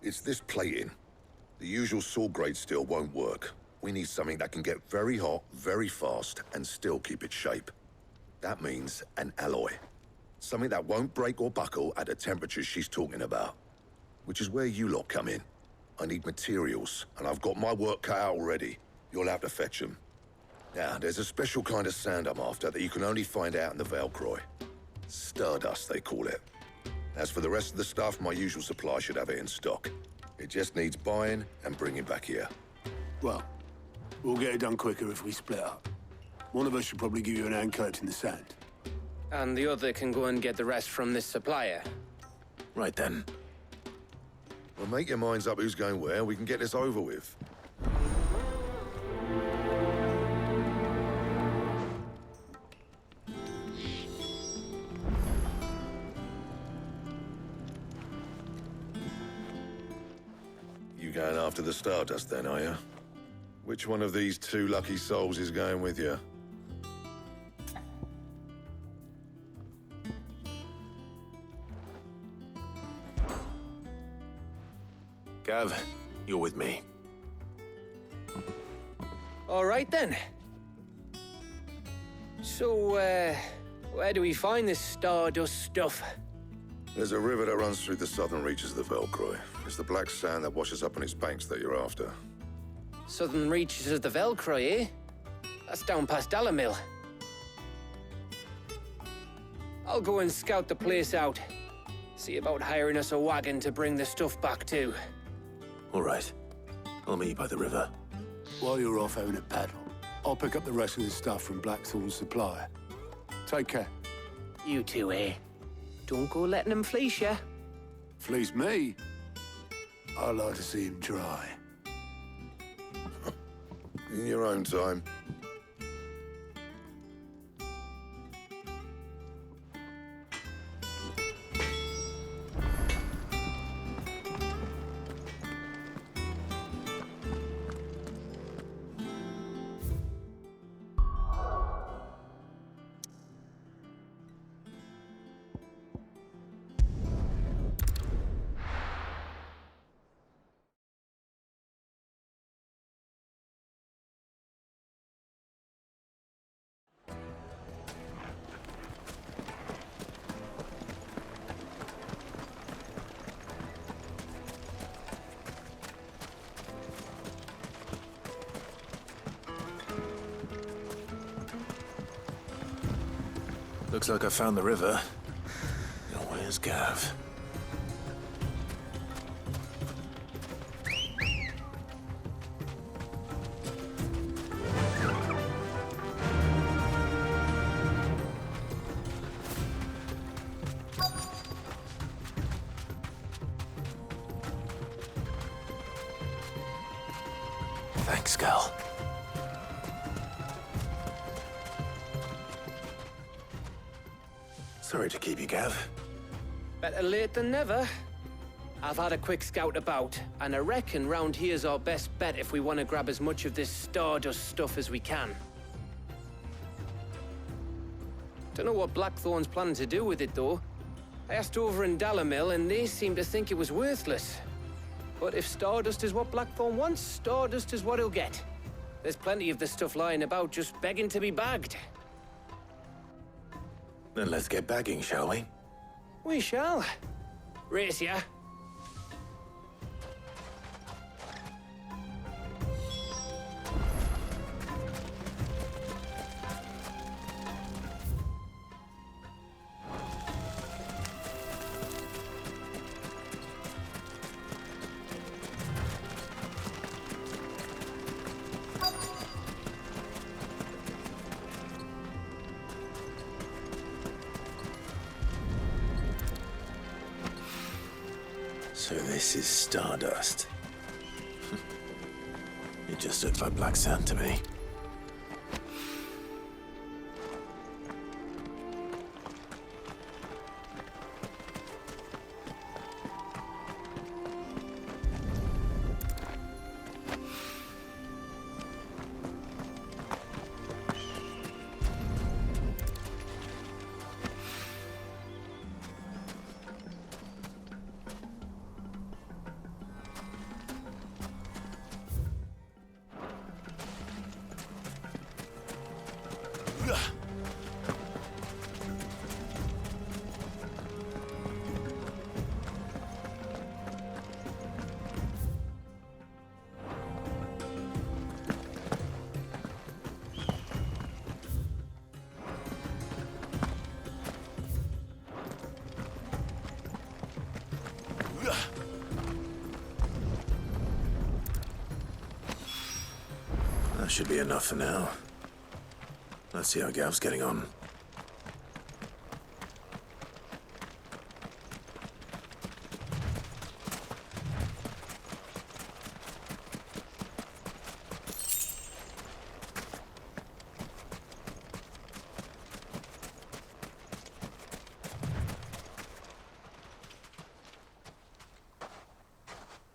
It's this plating. The usual sword grade steel won't work. We need something that can get very hot, very fast, and still keep its shape. That means an alloy. Something that won't break or buckle at the temperatures she's talking about. Which is where you lot come in. I need materials, and I've got my work cut out already. You'll have to fetch them. Now, there's a special kind of sand I'm after that you can only find out in the Valcroy. Stardust, they call it. As for the rest of the stuff, my usual supply should have it in stock. It just needs buying and bringing back here. Well, we'll get it done quicker if we split up. One of us should probably give you an hand collecting the sand. And the other can go and get the rest from this supplier. Right then. Well, make your minds up who's going where, we can get this over with. You going after the Stardust then, are you? Which one of these two lucky souls is going with you? Gav, you're with me. All right, then. So, where do we find this Stardust stuff? There's a river that runs through the southern reaches of the Valcroy. It's the black sand that washes up on its banks that you're after. Southern reaches of the Valcroy, eh? That's down past Dalamil. I'll go and scout the place out. See about hiring us a wagon to bring the stuff back to. All right. I'll meet you by the river. While you're off having a paddle, I'll pick up the rest of the stuff from Blackthorn's supplier. Take care. You two, eh? Don't go letting them fleece ya. Fleece me? I like to see him try. In your own time. Looks like I found the river. Now where's Gav? Thanks, Gal. Sorry to keep you, Gav. Better late than never. I've had a quick scout about, and I reckon round here's our best bet if we want to grab as much of this Stardust stuff as we can. Don't know what Blackthorn's planning to do with it, though. I asked over in Dalamil, and they seem to think it was worthless. But if Stardust is what Blackthorn wants, Stardust is what he'll get. There's plenty of this stuff lying about, just begging to be bagged. Then let's get bagging, shall we? We shall. Race ya. So this is Stardust. It just looked like black sand to me. That should be enough for now. Let's see how Gav's getting on.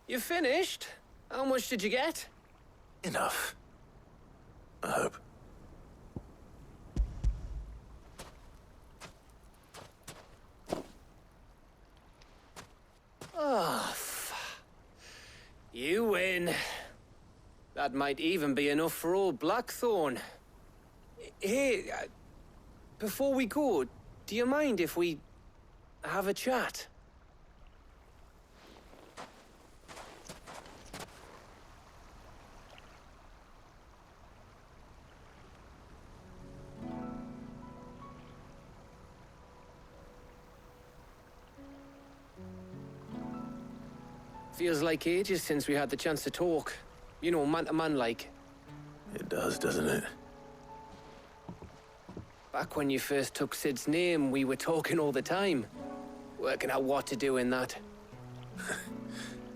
You finished? How much did you get? Enough. I hope. Oh, you win. That might even be enough for old Blackthorn. Hey, before we go, do you mind if we have a chat? Feels like ages since we had the chance to talk. You know, man to man like. It does, doesn't it? Back when you first took Sid's name, we were talking all the time. Working out what to do in that.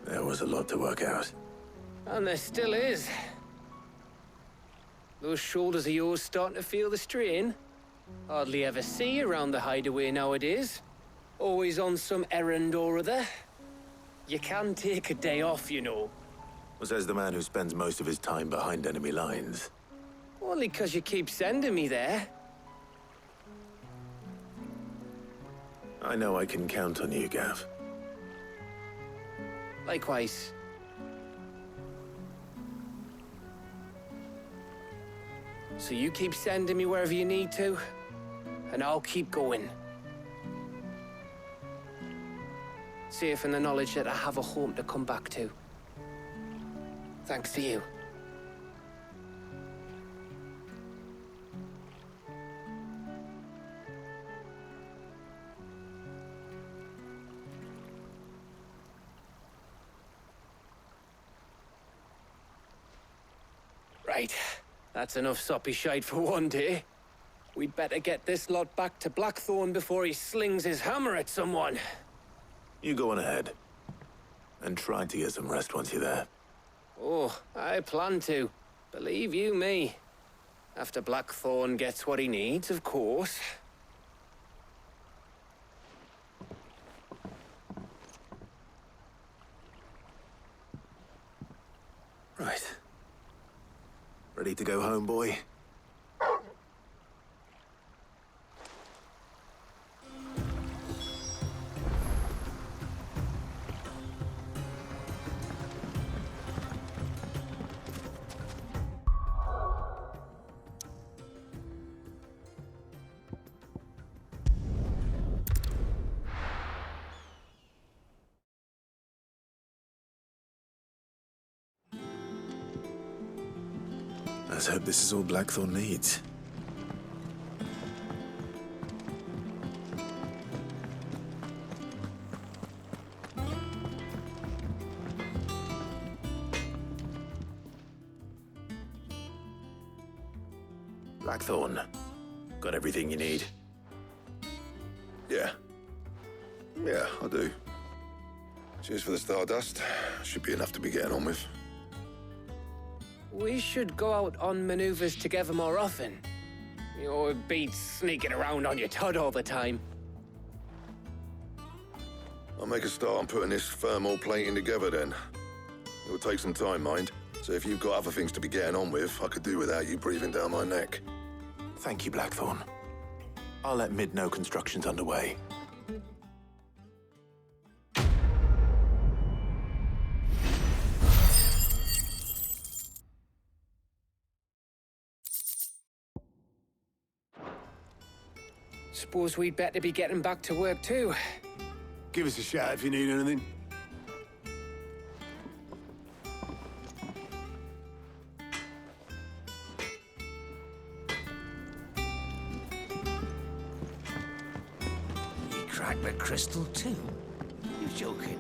There was a lot to work out. And there still is. Those shoulders of yours starting to feel the strain. Hardly ever see you around the hideaway nowadays. Always on some errand or other. You can take a day off, you know. Says the man who spends most of his time behind enemy lines. Only 'cause you keep sending me there. I know I can count on you, Gav. Likewise. So you keep sending me wherever you need to, and I'll keep going. Safe in the knowledge that I have a home to come back to. Thanks to you. Right. That's enough soppy shite for one day. We'd better get this lot back to Blackthorn before he slings his hammer at someone. You go on ahead. And try to get some rest once you're there. Oh, I plan to. Believe you me. After Blackthorn gets what he needs, of course. Right. Ready to go home, boy? Let's hope this is all Blackthorn needs. Blackthorn, got everything you need? Yeah. Yeah, I do. Cheers for the Stardust. Should be enough to be getting on with. We should go out on maneuvers together more often. You know, it beats sneaking around on your Todd all the time. I'll make a start on putting this thermal plating together then. It'll take some time, mind. So if you've got other things to be getting on with, I could do without you breathing down my neck. Thank you, Blackthorn. I'll let Mid know construction's underway. Suppose we'd better be getting back to work too. Give us a shout if you need anything. You cracked the crystal too? You're joking.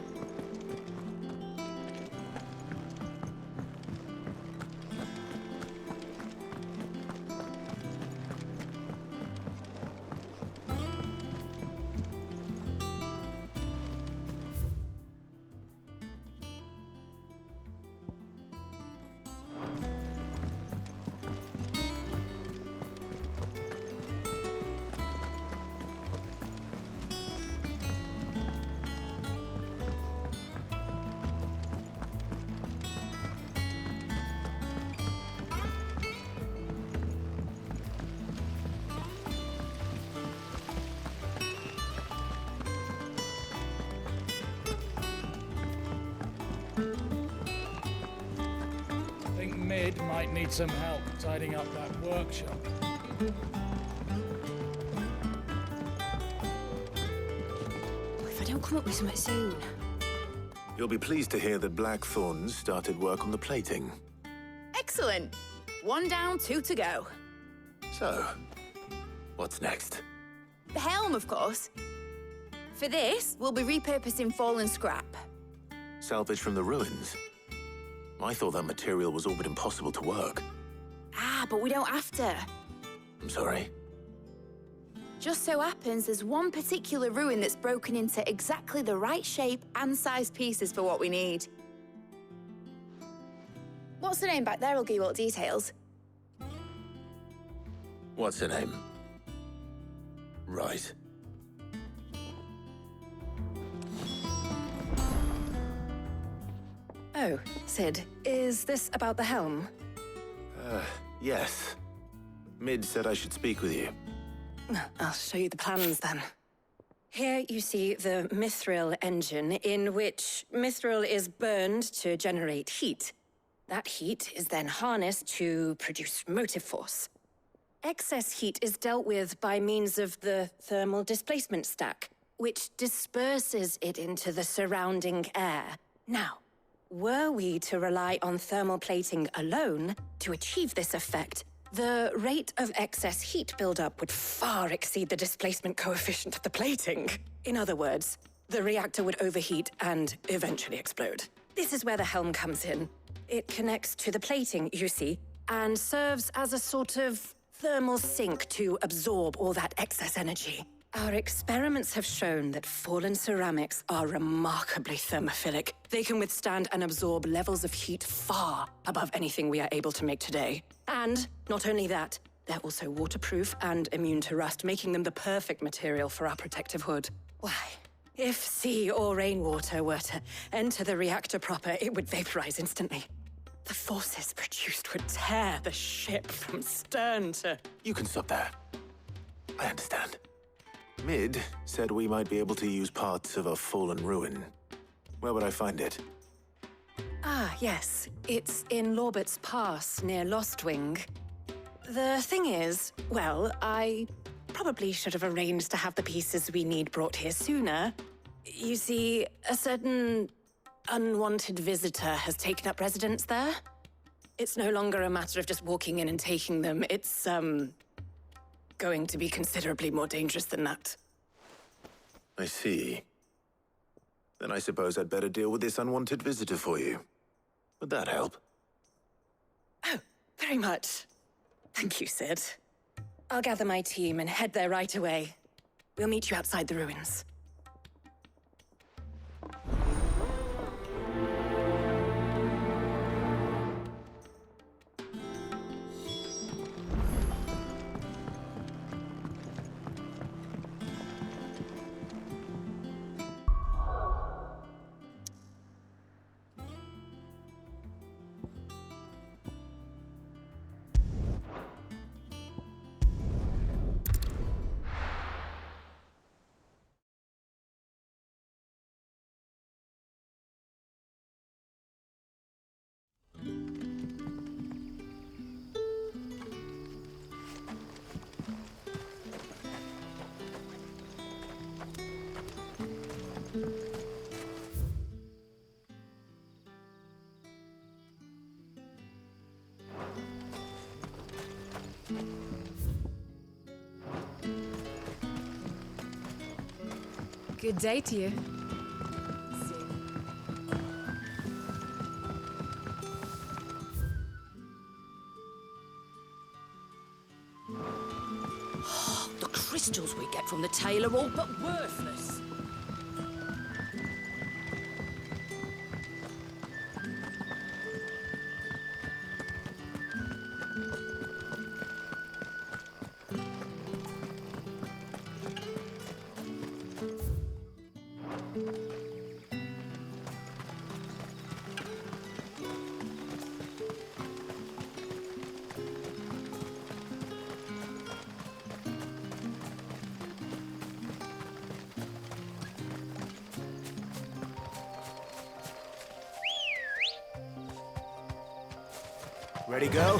Mid might need some help tidying up that workshop. If I don't come up with something soon. You'll be pleased to hear that Blackthorn's started work on the plating. Excellent. 1 down, 2 to go. So, what's next? The helm, of course. For this, we'll be repurposing fallen scrap. Salvage from the ruins? I thought that material was all but impossible to work. Ah, but we don't have to. I'm sorry. Just so happens there's one particular ruin that's broken into exactly the right shape and size pieces for what we need. What's the name back there? I'll give you all the details. What's her name? Right. Oh, Sid, is this about the helm? Yes. Mid said I should speak with you. I'll show you the plans then. Here you see the mithril engine, in which mithril is burned to generate heat. That heat is then harnessed to produce motive force. Excess heat is dealt with by means of the thermal displacement stack, which disperses it into the surrounding air. Now, were we to rely on thermal plating alone to achieve this effect, the rate of excess heat buildup would far exceed the displacement coefficient of the plating. In other words, the reactor would overheat and eventually explode. This is where the helm comes in. It connects to the plating, you see, and serves as a sort of thermal sink to absorb all that excess energy. Our experiments have shown that fallen ceramics are remarkably thermophilic. They can withstand and absorb levels of heat far above anything we are able to make today. And not only that, they're also waterproof and immune to rust, making them the perfect material for our protective hood. Why? If sea or rainwater were to enter the reactor proper, it would vaporize instantly. The forces produced would tear the ship from stern to... You can stop there. I understand. Mid said we might be able to use parts of a fallen ruin. Where would I find it? Ah, yes. It's in Lorbert's Pass, near Lostwing. The thing is, well, I probably should have arranged to have the pieces we need brought here sooner. You see, a certain unwanted visitor has taken up residence there. It's no longer a matter of just walking in and taking them. It's, going to be considerably more dangerous than that. I see. Then I suppose I'd better deal with this unwanted visitor for you. Would that help? Oh, very much. Thank you, Sid. I'll gather my team and head there right away. We'll meet you outside the ruins. Good day to you. The crystals we get from the tail are all but worthless. Ready, go?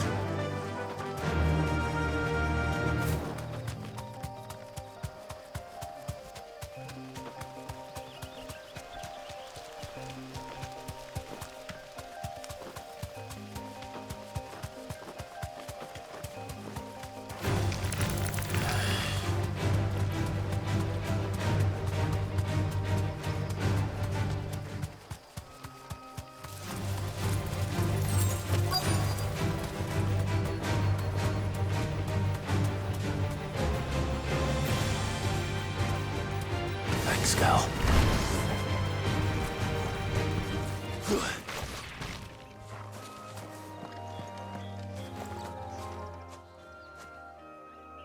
Thanks, Gal.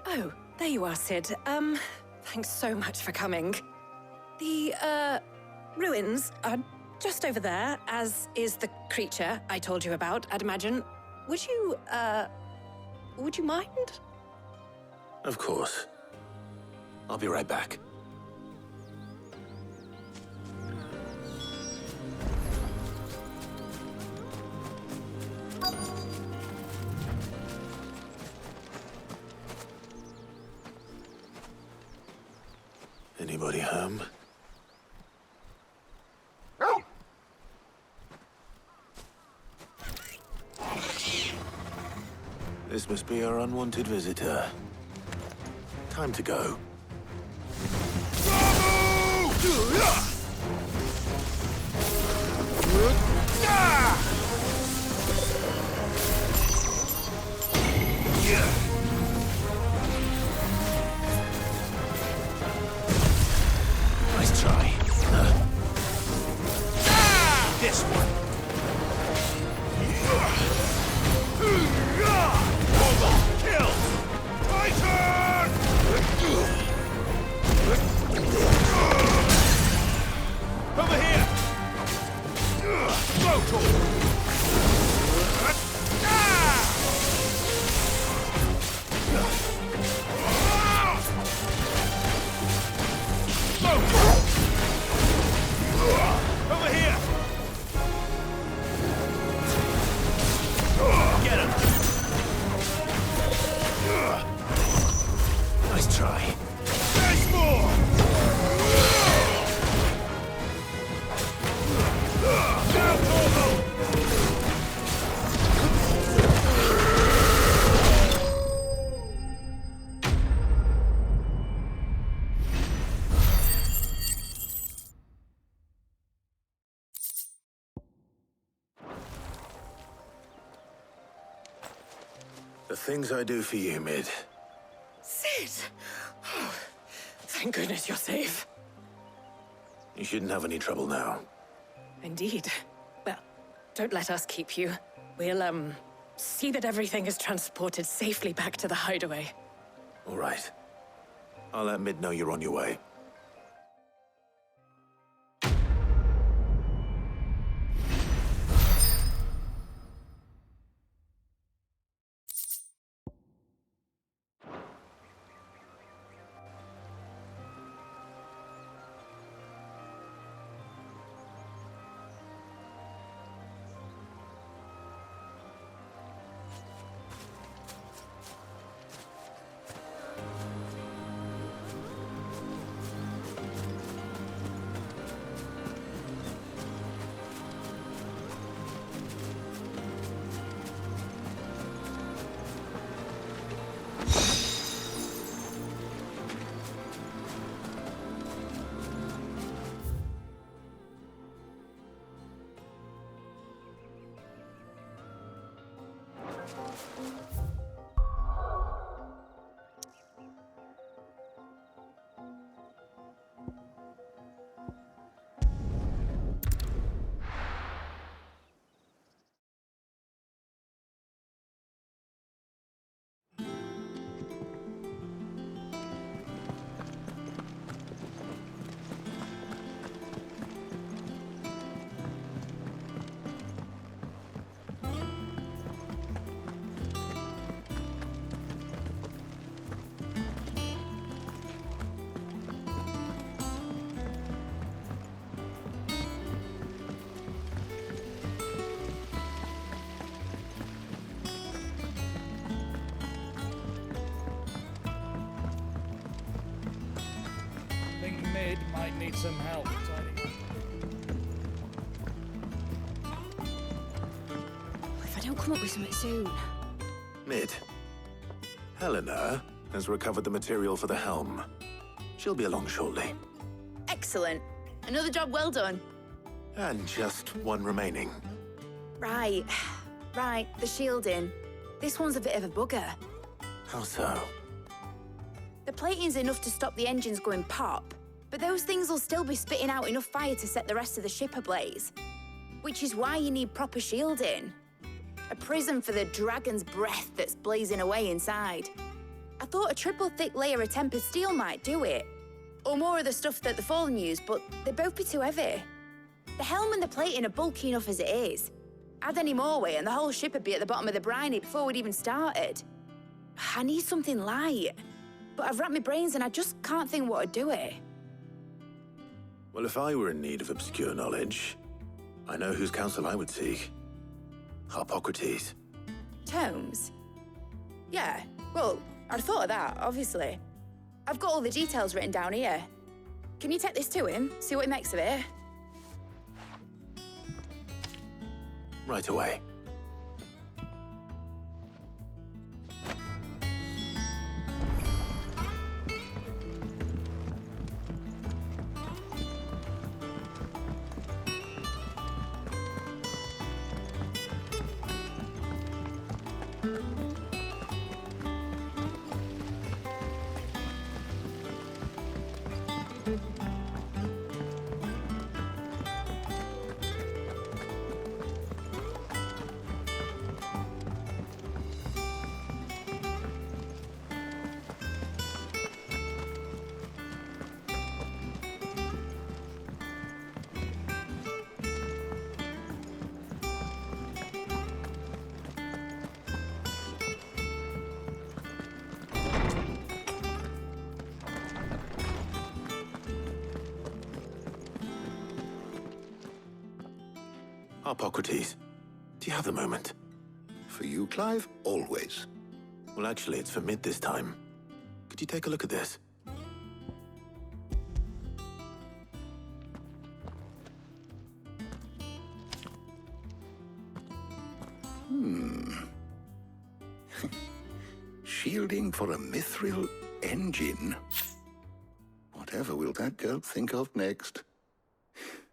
Oh, there you are, Sid. Thanks so much for coming. The, ruins are just over there, as is the creature I told you about, I'd imagine. Would you mind? Of course. I'll be right back. Anybody home? This must be our unwanted visitor. Time to go. Nice try. This one. Kill! Titan! Over here! Over here! Get him! Nice try. There's more! Now, Torgo! The things I do for you, Mid. Sid! Oh, thank goodness you're safe. You shouldn't have any trouble now. Indeed. Well, don't let us keep you. We'll, see that everything is transported safely back to the hideaway. All right. I'll let Mid know you're on your way. need some help tidying up. If I don't come up with something soon. Mid. Helena has recovered the material for the helm. She'll be along shortly. Excellent. Another job well done. And just one remaining. Right. Right, the shielding. This one's a bit of a bugger. How so? The plating's enough to stop the engines going pop, but those things will still be spitting out enough fire to set the rest of the ship ablaze. Which is why you need proper shielding. A prison for the dragon's breath that's blazing away inside. I thought a triple thick layer of tempered steel might do it. Or more of the stuff that the Fallen use, but they'd both be too heavy. The helm and the plating are bulky enough as it is. Add any more weight and the whole ship would be at the bottom of the briny before we'd even started. I need something light. But I've racked my brains and I just can't think what would do it. Well, if I were in need of obscure knowledge, I know whose counsel I would seek. Harpocrates. Tomes? Yeah, well, I'd thought of that, obviously. I've got all the details written down here. Can you take this to him, see what he makes of it? Right away. Harpocrates, do you have a moment? For you, Clive, always. Well, actually, it's for Mid this time. Could you take a look at this? Shielding for a mithril engine. Whatever will that girl think of next?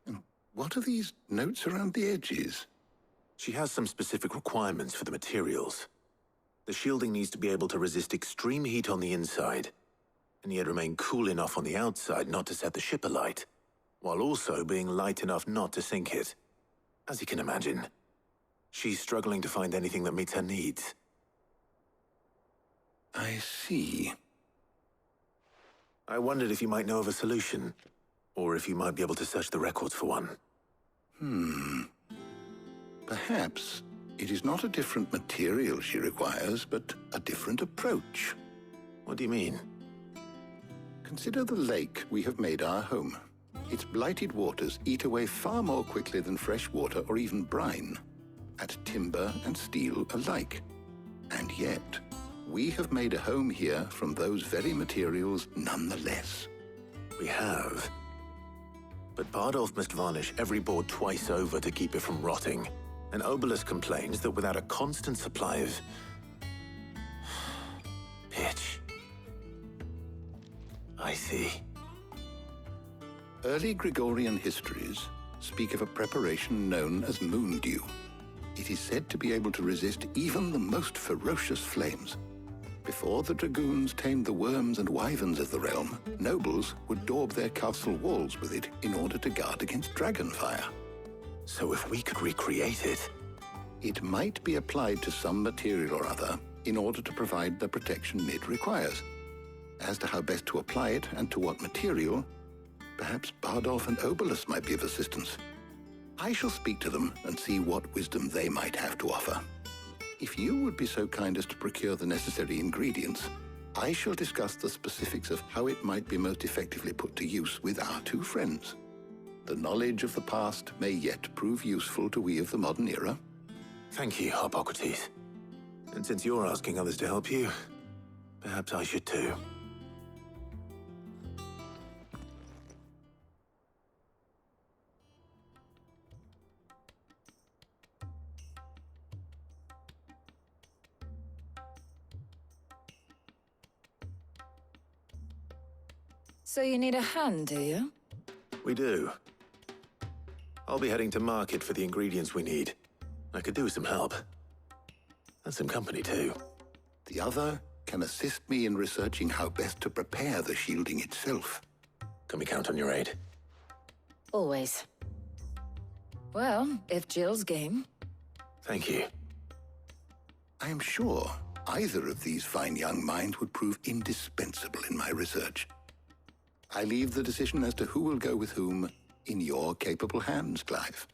And what are these notes around the edges? She has some specific requirements for the materials. The shielding needs to be able to resist extreme heat on the inside, and yet remain cool enough on the outside not to set the ship alight, while also being light enough not to sink it. As you can imagine, she's struggling to find anything that meets her needs. I see. I wondered if you might know of a solution, or if you might be able to search the records for one. Perhaps it is not a different material she requires, but a different approach. What do you mean? Consider the lake we have made our home. Its blighted waters eat away far more quickly than fresh water or even brine, at timber and steel alike. And yet, we have made a home here from those very materials nonetheless. We have. But Bardolph must varnish every board twice over to keep it from rotting. And Obelus complains that without a constant supply of pitch. I see. Early Gregorian histories speak of a preparation known as moon dew. It is said to be able to resist even the most ferocious flames. Before the dragoons tamed the worms and wyverns of the realm, nobles would daub their castle walls with it in order to guard against dragon fire. So if we could recreate it... It might be applied to some material or other in order to provide the protection Mid requires. As to how best to apply it and to what material, perhaps Bardolph and Obelus might be of assistance. I shall speak to them and see what wisdom they might have to offer. If you would be so kind as to procure the necessary ingredients, I shall discuss the specifics of how it might be most effectively put to use with our two friends. The knowledge of the past may yet prove useful to we of the modern era. Thank you, Harpocrates. And since you're asking others to help you, perhaps I should too. So you need a hand, do you? We do. I'll be heading to market for the ingredients we need. I could do with some help. And some company, too. The other can assist me in researching how best to prepare the shielding itself. Can we count on your aid? Always. Well, if Jill's game. Thank you. I am sure either of these fine young minds would prove indispensable in my research. I leave the decision as to who will go with whom in your capable hands, Clive.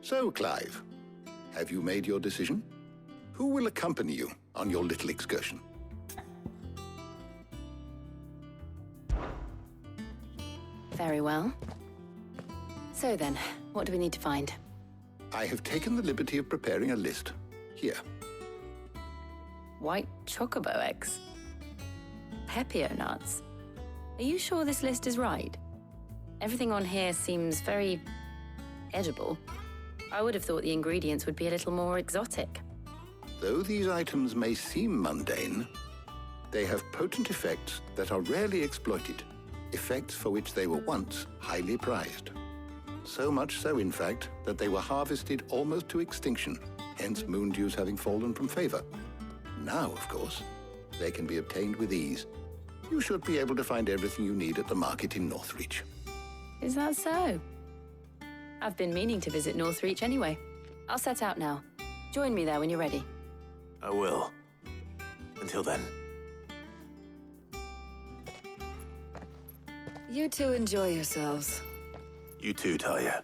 So, Clive, have you made your decision? Who will accompany you on your little excursion? Very well. So then, what do we need to find? I have taken the liberty of preparing a list. Here. White chocobo eggs. Pepio nuts. Are you sure this list is right? Everything on here seems very edible. I would have thought the ingredients would be a little more exotic. Though these items may seem mundane, they have potent effects that are rarely exploited, effects for which they were once highly prized. So much so, in fact, that they were harvested almost to extinction, hence moon dews having fallen from favor. Now, of course, they can be obtained with ease. You should be able to find everything you need at the market in Northreach. Is that so? I've been meaning to visit Northreach anyway. I'll set out now. Join me there when you're ready. I will. Until then. You two enjoy yourselves. You too, Talia.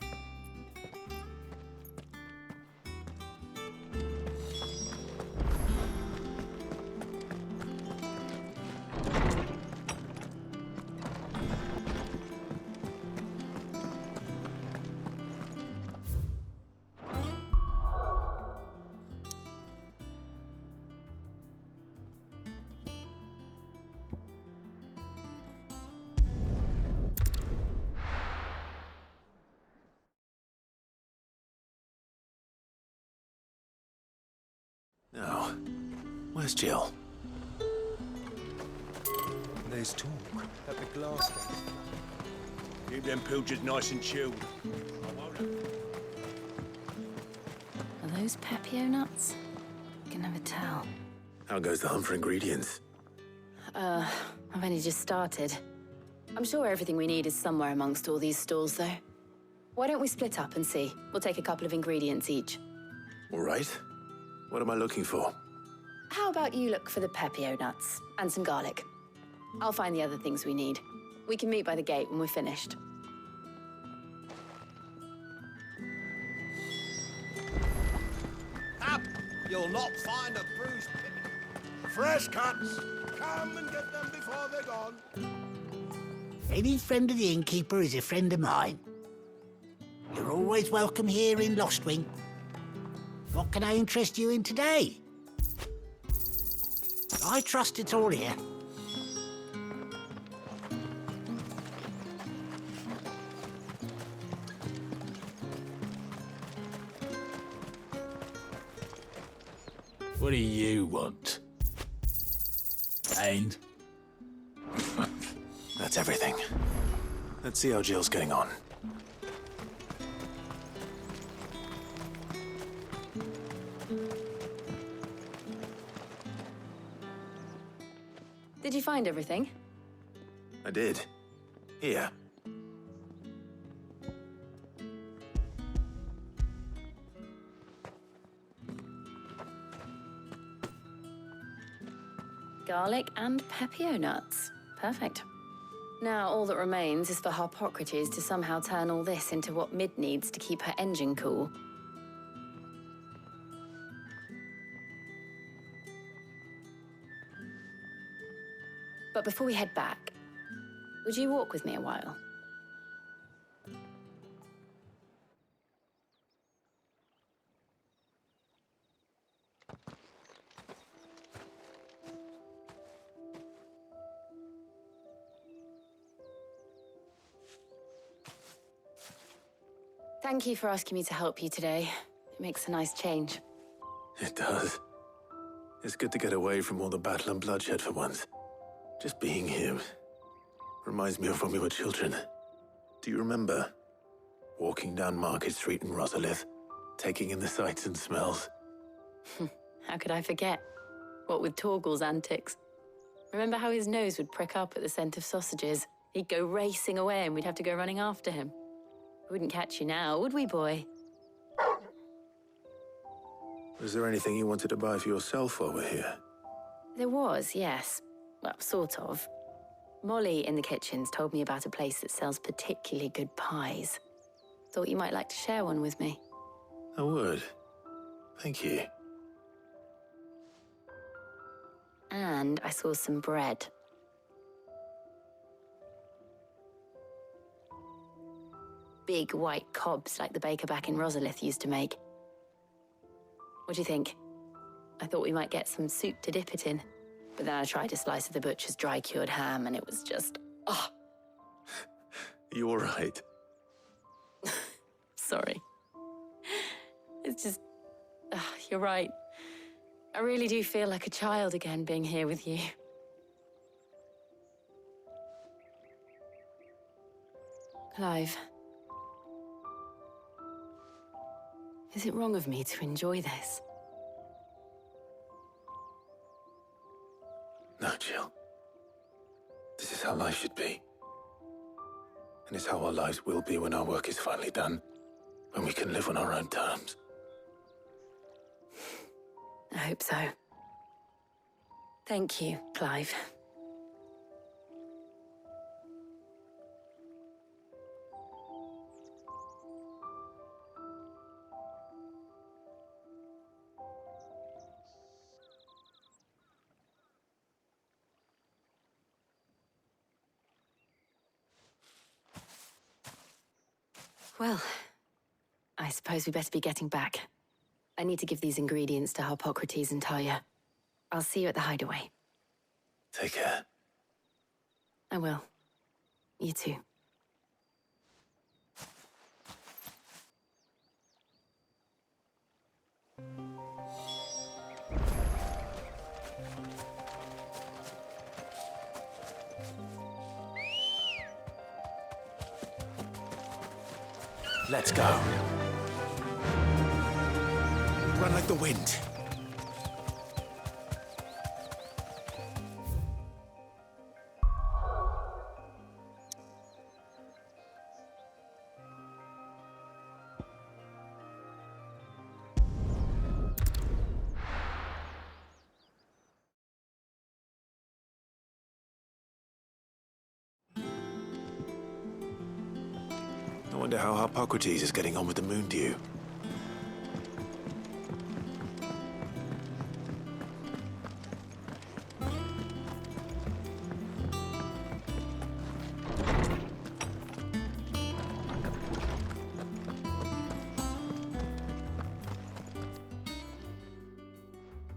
Now, where's Jill? There's talk at the glass. Keep them pilchards nice and chilled. Are those Pepio nuts? I can never tell. How goes the hunt for ingredients? I've only just started. I'm sure everything we need is somewhere amongst all these stalls, though. Why don't we split up and see? We'll take a couple of ingredients each. All right. What am I looking for? How about you look for the Pepio nuts and some garlic? I'll find the other things we need. We can meet by the gate when we're finished. Up! You'll not find a bruised penny. Fresh cuts! Come and get them before they're gone. Any friend of the innkeeper is a friend of mine. You're always welcome here in Lostwing. What can I interest you in today? I trust it's all here. What do you want? And? That's everything. Let's see how Jill's getting on. Did you find everything? I did. Here. Garlic and Pepio nuts. Perfect. Now all that remains is for Harpocrates to somehow turn all this into what Mid needs to keep her engine cool. But before we head back, would you walk with me a while? Thank you for asking me to help you today. It makes a nice change. It does. It's good to get away from all the battle and bloodshed for once. Just being here reminds me of when we were children. Do you remember? Walking down Market Street in Rosalith, taking in the sights and smells. How could I forget? What with Torgal's antics. Remember how his nose would prick up at the scent of sausages? He'd go racing away and we'd have to go running after him. We wouldn't catch you now, would we, boy? Was there anything you wanted to buy for yourself while we're here? There was, yes. Well, sort of. Molly in the kitchens told me about a place that sells particularly good pies. Thought you might like to share one with me. I would. Thank you. And I saw some bread. Big white cobs like the baker back in Rosalith used to make. What do you think? I thought we might get some soup to dip it in. But then I tried a slice of the butcher's dry-cured ham and it was just... oh! You all right? Sorry. It's just... you're right. I really do feel like a child again being here with you. Clive. Is it wrong of me to enjoy this? No, Jill. This is how life should be. And it's how our lives will be when our work is finally done. When we can live on our own terms. I hope so. Thank you, Clive. Well, I suppose we better be getting back. I need to give these ingredients to Harpocrates and Talia. I'll see you at the hideaway. Take care. I will. You too. Let's go. Run like the wind. I wonder how Harpocrates is getting on with the moon dew.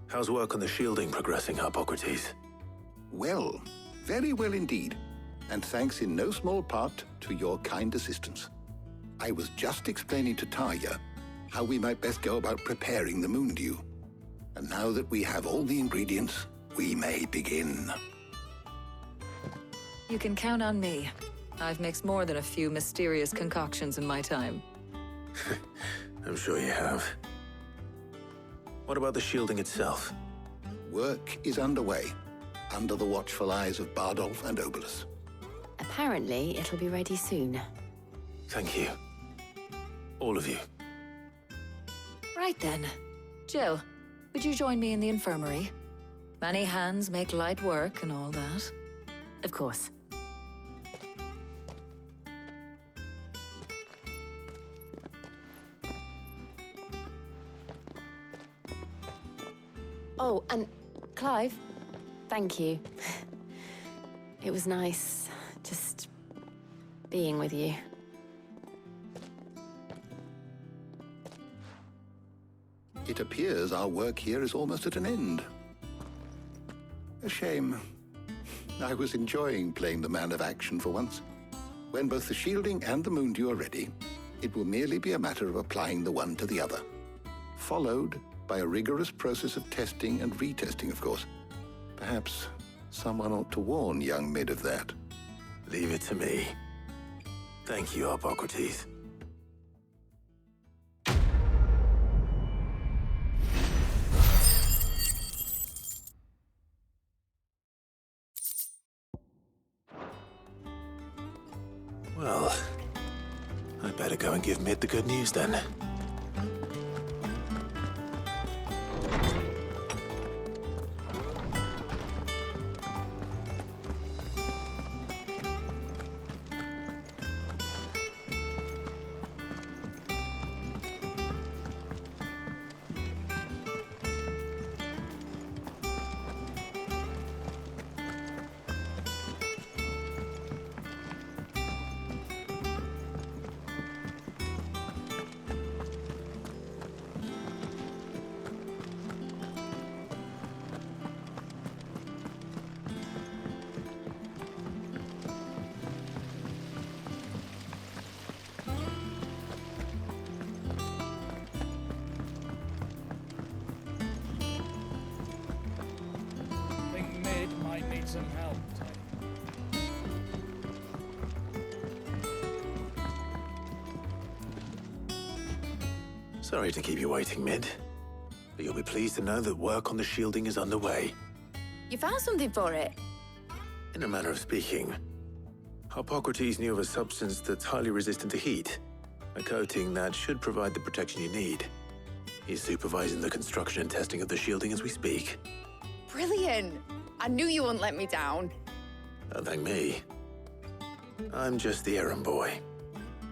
How's work on the shielding progressing, Harpocrates? Well, very well indeed. And thanks in no small part to your kind assistance. I was just explaining to Talia how we might best go about preparing the moon dew. And now that we have all the ingredients, we may begin. You can count on me. I've mixed more than a few mysterious concoctions in my time. I'm sure you have. What about the shielding itself? Work is underway, under the watchful eyes of Bardolph and Obolus. Apparently, it'll be ready soon. Thank you. All of you. Right then. Jill, would you join me in the infirmary? Many hands make light work and all that. Of course. Oh, and Clive, thank you. It was nice, just being with you. It appears our work here is almost at an end. A shame. I was enjoying playing the man of action for once. When both the shielding and the moon dew are ready, It will merely be a matter of applying the one to the other, followed by a rigorous process of testing and retesting, of course. Perhaps someone ought to warn young Mid of that. Leave it to me. Thank you, Hippocrates. Well, I'd better go and give Mid the good news then. Might need some help. Sorry to keep you waiting, Mid. But you'll be pleased to know that work on the shielding is underway. You found something for it? In a manner of speaking, Hippocrates knew of a substance that's highly resistant to heat, a coating that should provide the protection you need. He's supervising the construction and testing of the shielding as we speak. Brilliant! I knew you wouldn't let me down. Don't thank me. I'm just the errand boy.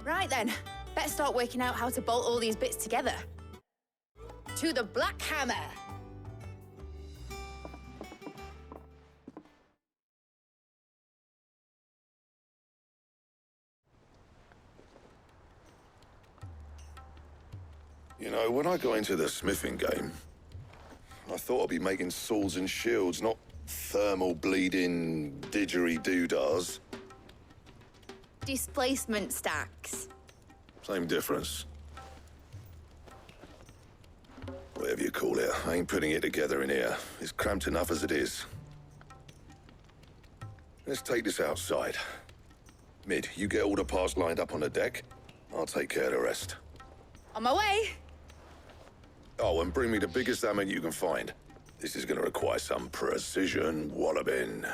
Right then, better start working out how to bolt all these bits together. To the Black Hammer! You know, when I got into the smithing game, I thought I'd be making swords and shields, not thermal bleeding didgeridoo-dahs. Displacement stacks. Same difference. Whatever you call it, I ain't putting it together in here. It's cramped enough as it is. Let's take this outside. Mid, you get all the parts lined up on the deck. I'll take care of the rest. On my way! Oh, and bring me the biggest hammer you can find. This is gonna require some precision walloping.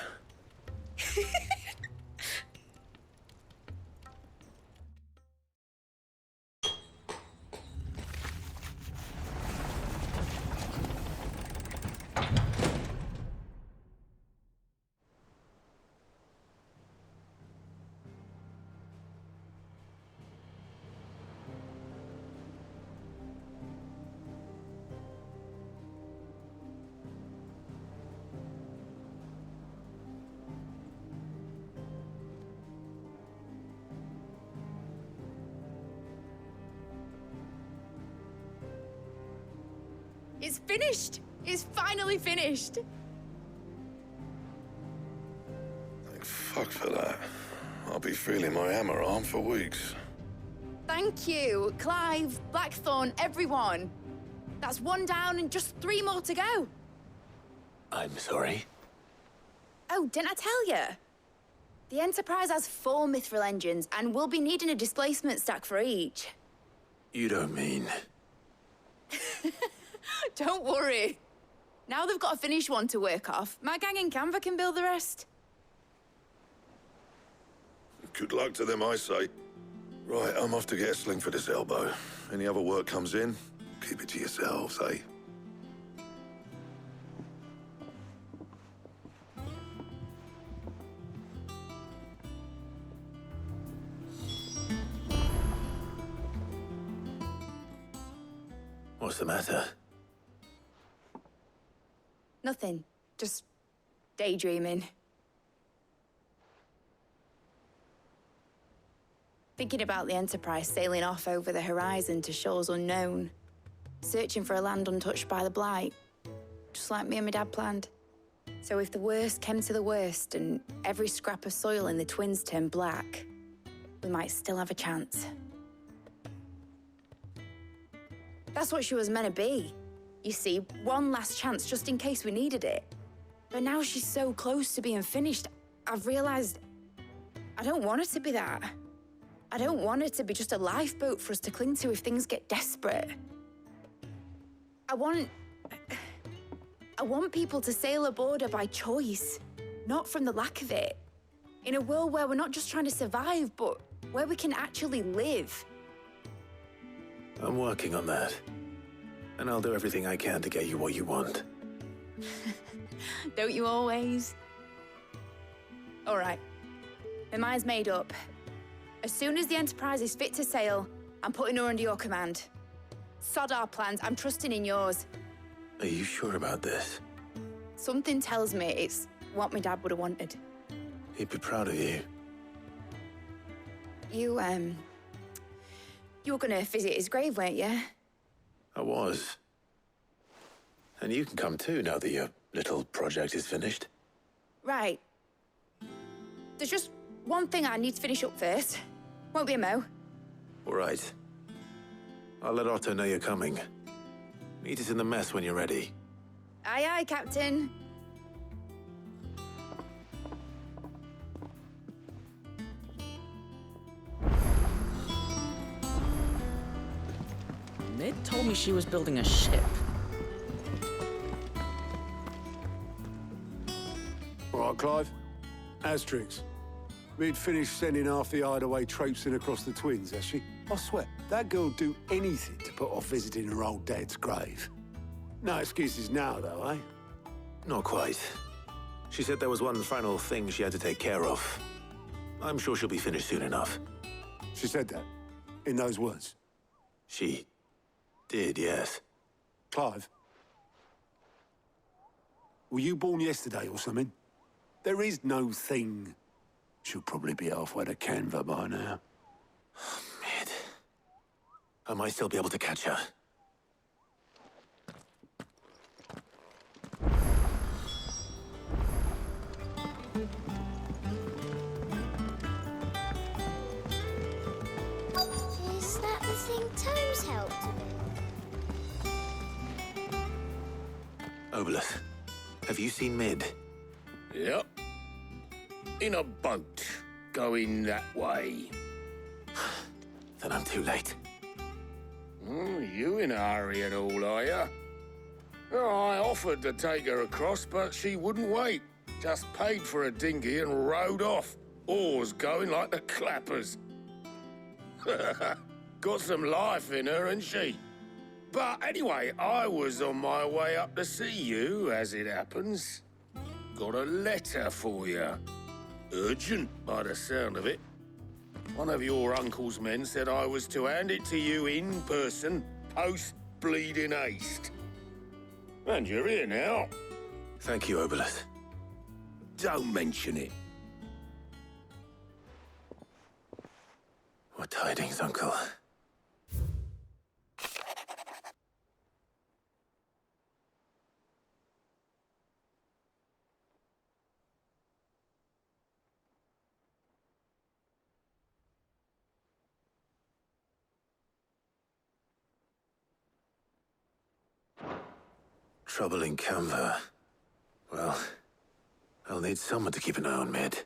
It's finished! It's finally finished! Thank fuck for that. I'll be feeling my hammer arm for weeks. Thank you, Clive, Blackthorn, everyone. That's one down and just 3 more to go. I'm sorry. Oh, didn't I tell you? The Enterprise has 4 mithril engines, and we'll be needing a displacement stack for each. You don't mean... Don't worry. Now they've got a finished one to work off, my gang in Canva can build the rest. Good luck to them, I say. Right, I'm off to get a sling for this elbow. Any other work comes in, keep it to yourselves, eh? What's the matter? Nothing. Just daydreaming. Thinking about the Enterprise sailing off over the horizon to shores unknown. Searching for a land untouched by the Blight. Just like me and my dad planned. So if the worst came to the worst and every scrap of soil in the Twins turned black, we might still have a chance. That's what she was meant to be. You see, one last chance just in case we needed it. But now she's so close to being finished, I've realized I don't want her to be that. I don't want her to be just a lifeboat for us to cling to if things get desperate. I want people to sail aboard her by choice, not from the lack of it. In a world where we're not just trying to survive, but where we can actually live. I'm working on that. And I'll do everything I can to get you what you want. Don't you always? All right. My mind's made up. As soon as the Enterprise is fit to sail, I'm putting her under your command. Sod our plans, I'm trusting in yours. Are you sure about this? Something tells me it's what my dad would have wanted. He'd be proud of you. You were gonna visit his grave, weren't you? I was. And you can come too, now that your little project is finished. Right. There's just one thing I need to finish up first. Won't be a mo. All right. I'll let Otto know you're coming. Meet us in the mess when you're ready. Aye, aye, Captain. Mid told me she was building a ship. All right, Clive. Asterix. We'd finished sending half the hideaway traipsing across the twins, has she? I swear, that girl'd do anything to put off visiting her old dad's grave. No excuses now, though, eh? Not quite. She said there was one final thing she had to take care of. I'm sure she'll be finished soon enough. She said that? In those words? She did, yes. Clive? Were you born yesterday or something? There is no thing. She'll probably be halfway to Canva by now. Mid. I might still be able to catch her. Is that the thing Tomes helped with? Obolus, have you seen Mid? Yep. In a boat, going that way. Then I'm too late. You in a hurry at all, are you? Oh, I offered to take her across, but she wouldn't wait. Just paid for a dinghy and rowed off. Oars going like the clappers. Got some life in her, ain't she? But anyway, I was on my way up to see you, as it happens. Got a letter for you. Urgent, by the sound of it. One of your uncle's men said I was to hand it to you in person, post-bleeding haste. And you're here now. Thank you, Obolus. Don't mention it. What tidings, Uncle? Trouble in Canva. Well, I'll need someone to keep an eye on Mid.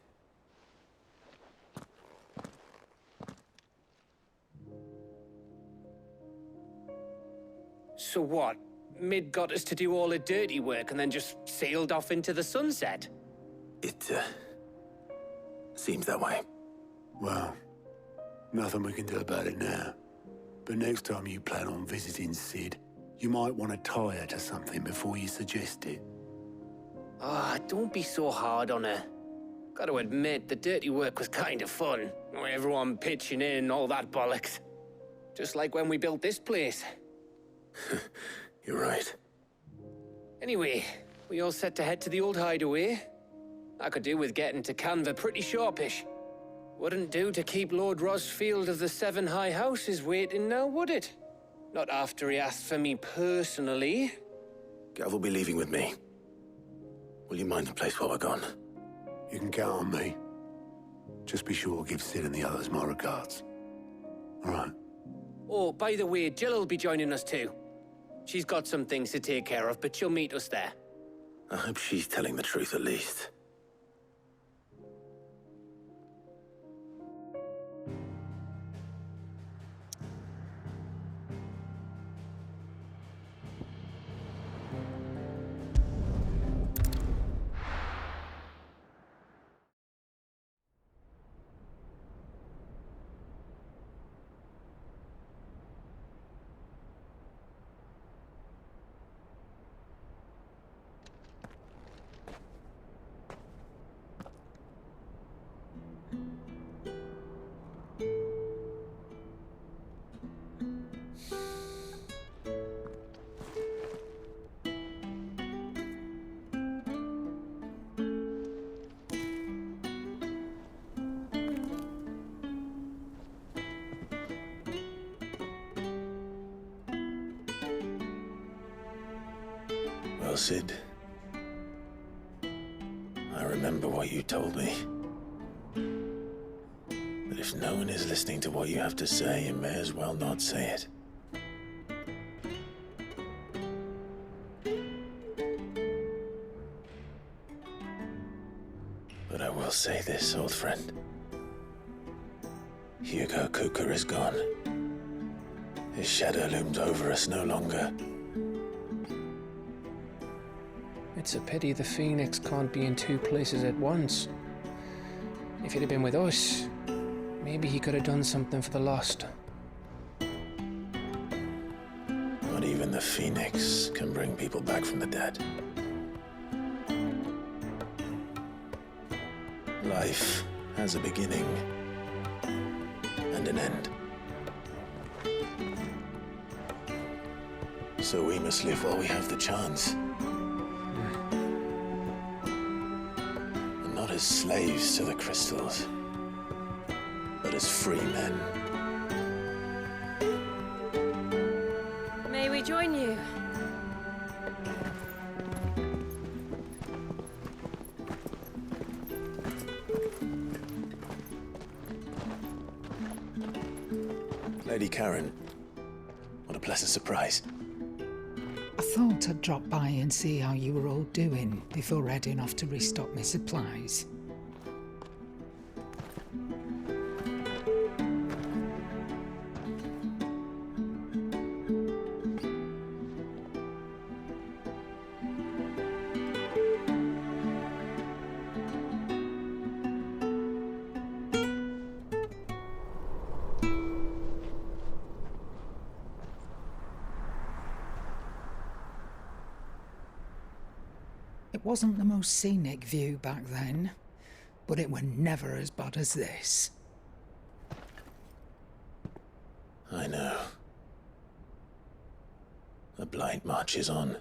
So what? Mid got us to do all the dirty work and then just sailed off into the sunset? It, seems that way. Well, nothing we can do about it now. But next time you plan on visiting Sid, you might want to tie her to something before you suggest it. Ah, don't be so hard on her. Gotta admit, the dirty work was kind of fun. Everyone pitching in and all that bollocks. Just like when we built this place. You're right. Anyway, we all set to head to the old hideaway. I could do with getting to Canva pretty sharpish. Wouldn't do to keep Lord Rosfield of the Seven High Houses waiting now, would it? Not after he asked for me personally. Gav will be leaving with me. Will you mind the place while we're gone? You can count on me. Just be sure to give Sid and the others my regards. All right. Oh, by the way, Jill will be joining us too. She's got some things to take care of, but she'll meet us there. I hope she's telling the truth at least. Well, Sid, I remember what you told me. But if no one is listening to what you have to say, you may as well not say it. But I will say this, old friend. Hugo Cooker is gone. His shadow looms over us no longer. It's a pity the Phoenix can't be in two places at once. If he'd have been with us, maybe he could have done something for the lost. Not even the Phoenix can bring people back from the dead. Life has a beginning and an end. So we must live while we have the chance. And not as slaves to the crystals, but as free men. May we join you? Lady Karen, what a pleasant surprise. I thought I'd drop by and see how you were all doing before heading off to restock my supplies. It wasn't the most scenic view back then, but it were never as bad as this. I know. The Blight marches on.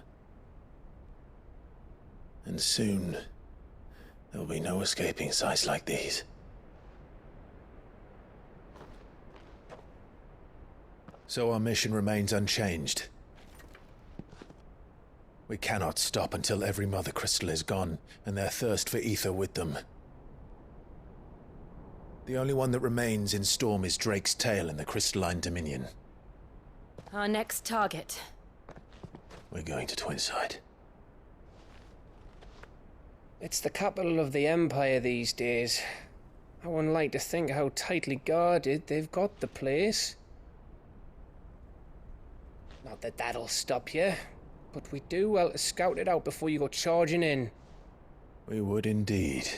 And soon, there'll be no escaping sights like these. So our mission remains unchanged. We cannot stop until every Mother Crystal is gone, and their thirst for ether with them. The only one that remains in Storm is Drake's Tail in the Crystalline Dominion. Our next target. We're going to Twinside. It's the capital of the Empire these days. I wouldn't like to think how tightly guarded they've got the place. Not that that'll stop you, but we do well to scout it out before you go charging in. We would indeed.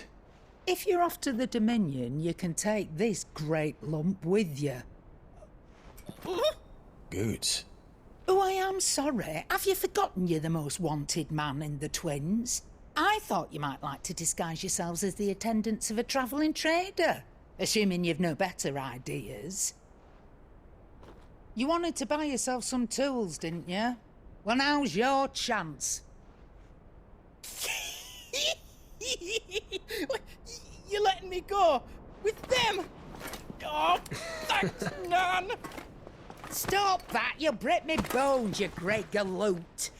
If you're off to the Dominion, you can take this great lump with you. Goods. Oh, I am sorry. Have you forgotten you're the most wanted man in the Twins? I thought you might like to disguise yourselves as the attendants of a travelling trader, assuming you've no better ideas. You wanted to buy yourself some tools, didn't you? Well, now's your chance. You're letting me go with them? Oh, thanks, Nan. Stop that! You'll break me bones, you great galoot.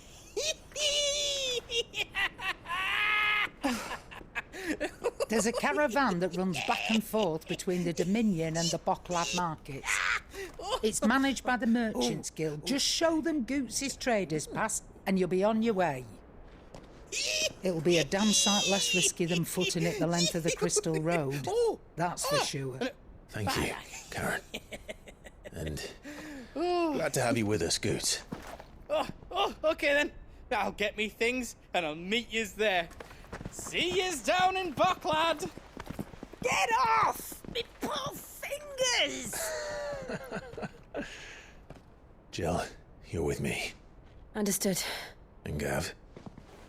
There's a caravan that runs back and forth between the Dominion and the Bocklad markets. It's managed by the Merchants Guild. Just show them Goots' Traders Pass and you'll be on your way. It'll be a damn sight less risky than footing it the length of the Crystal Road. That's for sure. Thank you, Karen. And glad to have you with us, Goots. Okay then. I'll get me things and I'll meet yous there. See yous down in Bucklad. Get off! Me poor fingers! Jill, you're with me. Understood. And Gav,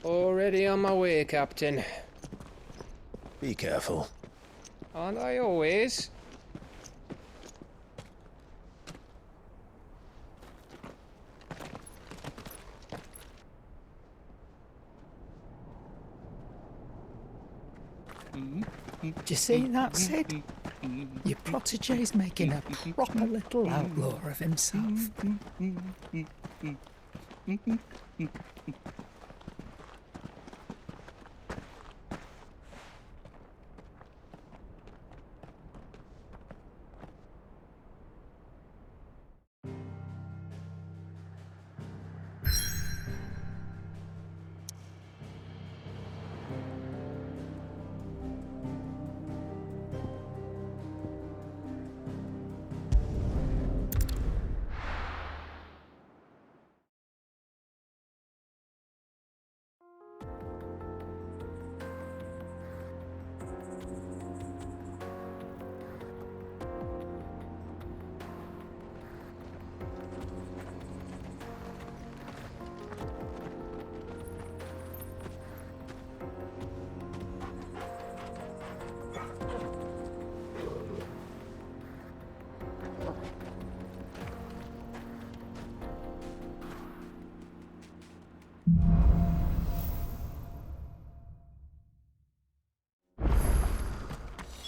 Already on my way, Captain. be careful. Aren't I always? Do you see that, Sid? Your protégé's making a proper little outlaw of himself.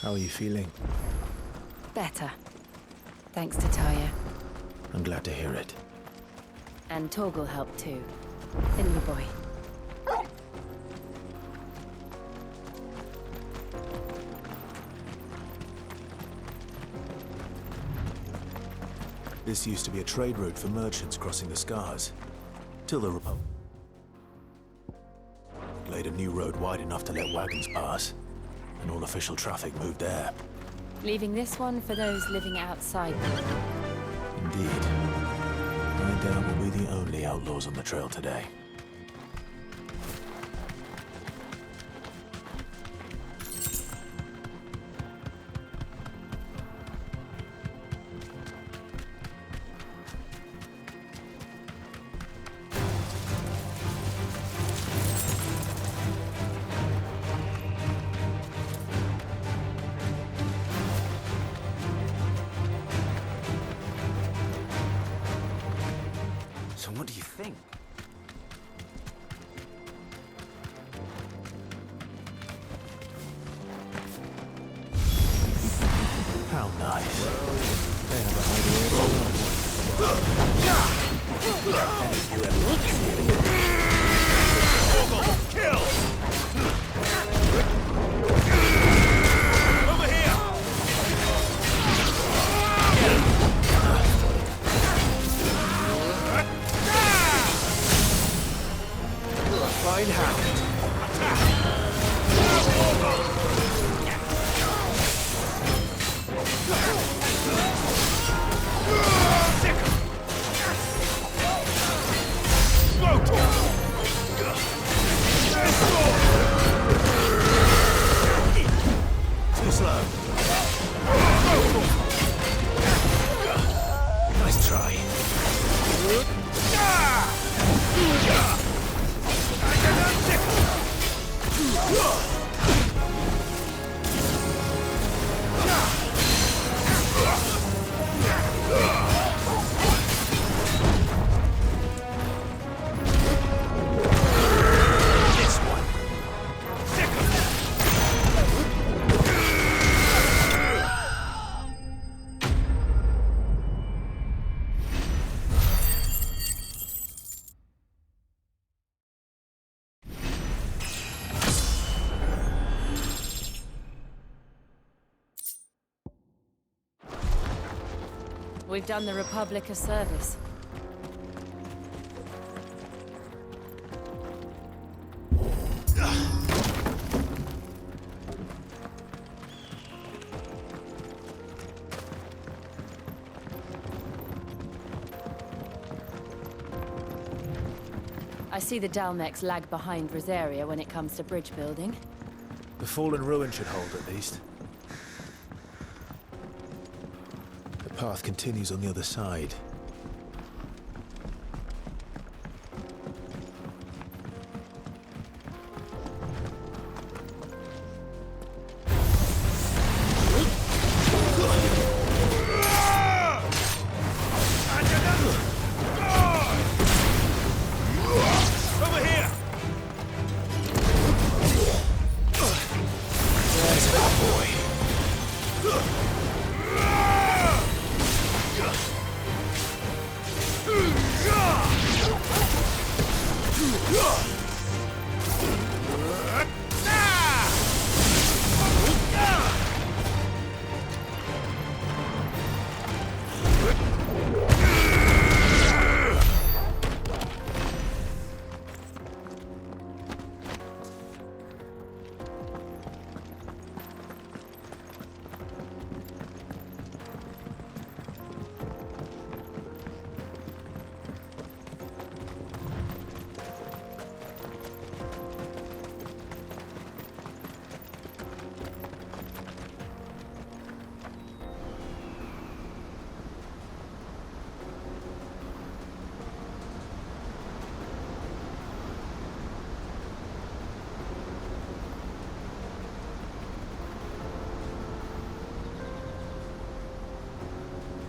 How are you feeling? Better. Thanks to Taya. I'm glad to hear it. And Torgal helped too. Didn't you, boy? This used to be a trade route for merchants crossing the Scars. Till the Republic laid a new road wide enough to let wagons pass. And all official traffic moved there. Leaving this one for those living outside. Indeed. I doubt we'll be the only outlaws on the trail today. So what do you think? How nice. They have a hideaway. Kill! Over here! Fine hand. Too slow. Nice try. We've done the Republic a service. I see the Dalmex lag behind Rosaria when it comes to bridge building. The fallen ruin should hold, at least. The path continues on the other side.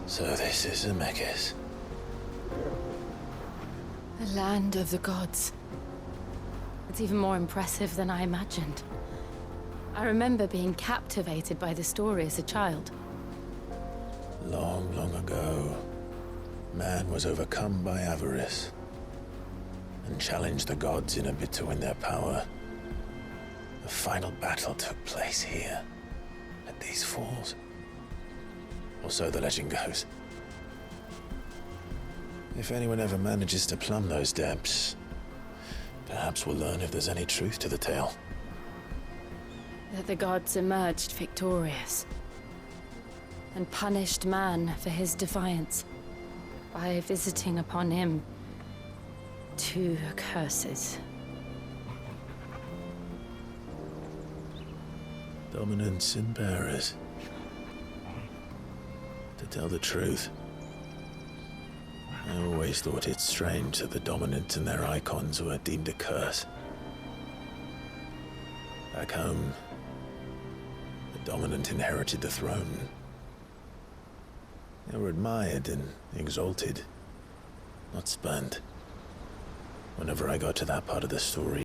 So this is Zemeckis. The land of the gods. It's even more impressive than I imagined. I remember being captivated by the story as a child. Long, long ago, man was overcome by avarice and challenged the gods in a bid to win their power. The final battle took place here, at these falls. Or so the legend goes. If anyone ever manages to plumb those depths, perhaps we'll learn if there's any truth to the tale. That the gods emerged victorious and punished man for his defiance by visiting upon him 2 curses. Dominants and bearers. To tell the truth, I always thought it strange that the dominant and their icons were deemed a curse. Back home, the dominant inherited the throne. They were admired and exalted, not spurned. Whenever I got to that part of the story,